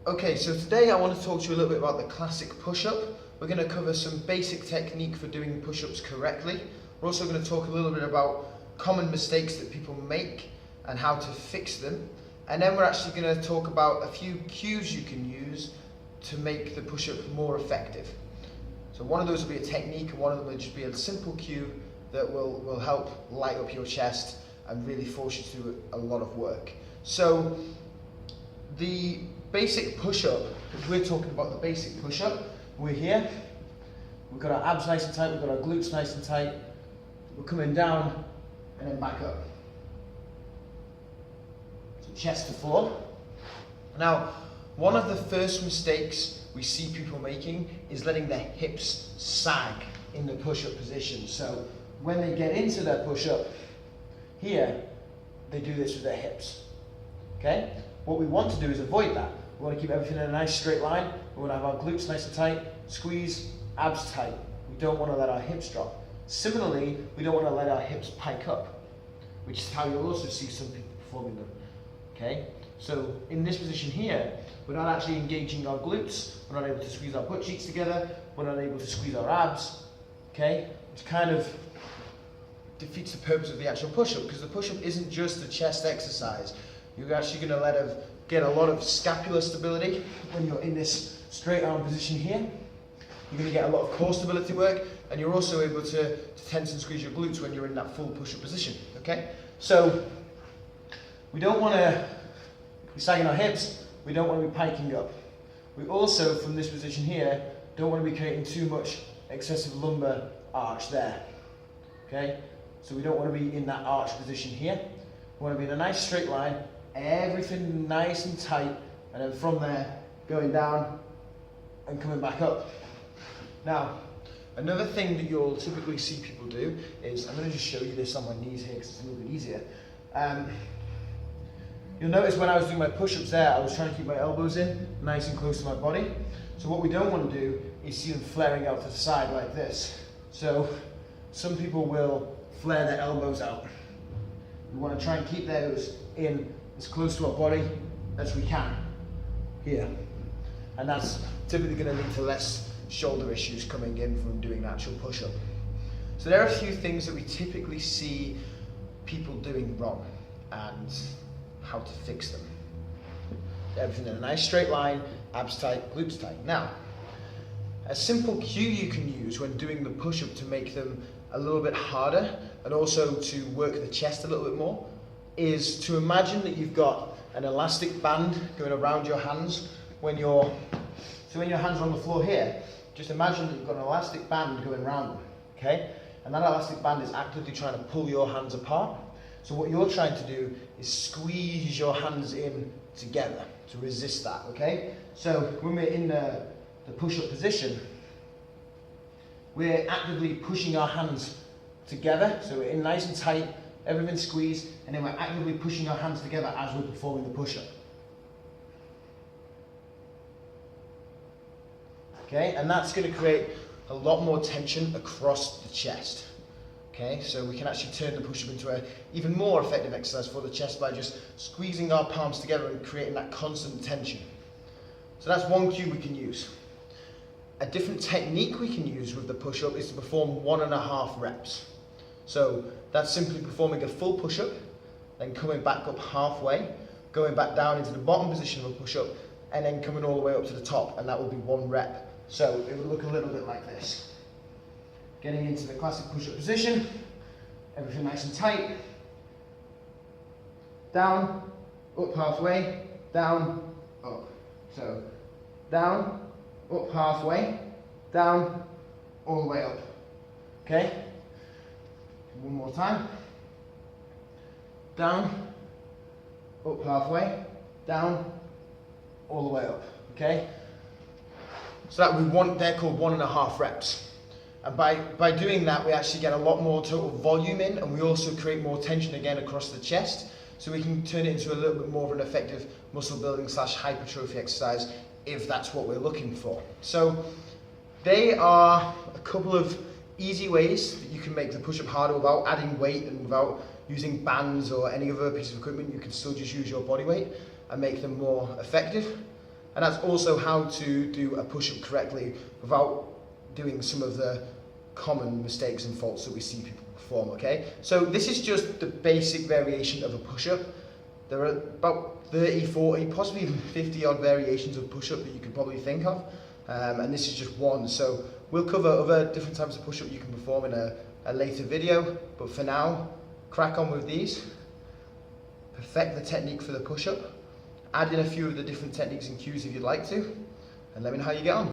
Okay, so today I want to talk to you a little bit about the classic push-up. We're going to cover some basic technique for doing push-ups correctly. We're also going to talk a little bit about common mistakes that people make and how to fix them. And then we're actually going to talk about a few cues you can use to make the push-up more effective. So one of those will be a technique and one of them will just be a simple cue that will help light up your chest and really force you to do a lot of work. So the basic push-up, if we're talking about the basic push-up, we're here, we've got our abs nice and tight, we've got our glutes nice and tight, we're coming down and then back up. So chest to floor. Now, one of the first mistakes we see people making is letting their hips sag in the push-up position. So when they get into their push-up, here, they do this with their hips, okay? What we want to do is avoid that. We want to keep everything in a nice straight line. We want to have our glutes nice and tight, squeeze, abs tight. We don't want to let our hips drop. Similarly, we don't want to let our hips pike up, which is how you'll also see some people performing them, okay? So in this position here, we're not actually engaging our glutes, we're not able to squeeze our butt cheeks together, we're not able to squeeze our abs, okay? Which kind of defeats the purpose of the actual push-up, because the push-up isn't just a chest exercise. You're actually going to get a lot of scapular stability when you're in this straight arm position here. You're going to get a lot of core stability work, and you're also able to tense and squeeze your glutes when you're in that full push-up position, okay? So we don't want to be sagging our hips, we don't want to be piking up. We also, from this position here, don't want to be creating too much excessive lumbar arch there, okay? So we don't want to be in that arch position here. We want to be in a nice straight line, everything nice and tight, and then from there, going down and coming back up. Now, another thing that you'll typically see people do is, I'm going to just show you this on my knees here because it's a little bit easier. You'll notice when I was doing my push-ups there, I was trying to keep my elbows in, nice and close to my body. So what we don't want to do is see them flaring out to the side like this. So some people will flare their elbows out. We want to try and keep those in as close to our body as we can, here. And that's typically going to lead to less shoulder issues coming in from doing an actual push-up. So there are a few things that we typically see people doing wrong and how to fix them. Everything in a nice straight line, abs tight, glutes tight. Now, a simple cue you can use when doing the push-up to make them a little bit harder and also to work the chest a little bit more is to imagine that you've got an elastic band going around your hands when your hands are on the floor here. Just imagine that you've got an elastic band going around them, okay? And that elastic band is actively trying to pull your hands apart. So what you're trying to do is squeeze your hands in together to resist that, okay? So when we're in the push-up position, we're actively pushing our hands together, so we're in nice and tight, everything squeezed, and then we're actively pushing our hands together as we're performing the push-up. Okay, and that's going to create a lot more tension across the chest. Okay, so we can actually turn the push-up into an even more effective exercise for the chest by just squeezing our palms together and creating that constant tension. So that's one cue we can use. A different technique we can use with the push-up is to perform 1.5 reps. So that's simply performing a full push-up, then coming back up halfway, going back down into the bottom position of a push-up, and then coming all the way up to the top, and that will be 1 rep. So it will look a little bit like this. Getting into the classic push-up position, everything nice and tight, down, up halfway, down, up. So down, up halfway, down, all the way up. Okay? One more time. Down, up halfway, down, all the way up. Okay? So that they're called 1.5 reps. And by doing that, we actually get a lot more total volume in, and we also create more tension again across the chest. So we can turn it into a little bit more of an effective muscle building / hypertrophy exercise if that's what we're looking for. So they are a couple of easy ways that you can make the push-up harder without adding weight and without using bands or any other piece of equipment. You can still just use your body weight and make them more effective. And that's also how to do a push-up correctly without doing some of the common mistakes and faults that we see people perform, okay? So this is just the basic variation of a push-up. There are about 30, 40, possibly even 50 odd variations of push-up that you could probably think of. And this is just one. So we'll cover other different types of push-up you can perform in a later video. But for now, crack on with these. Perfect the technique for the push-up. Add in a few of the different techniques and cues if you'd like to. And let me know how you get on.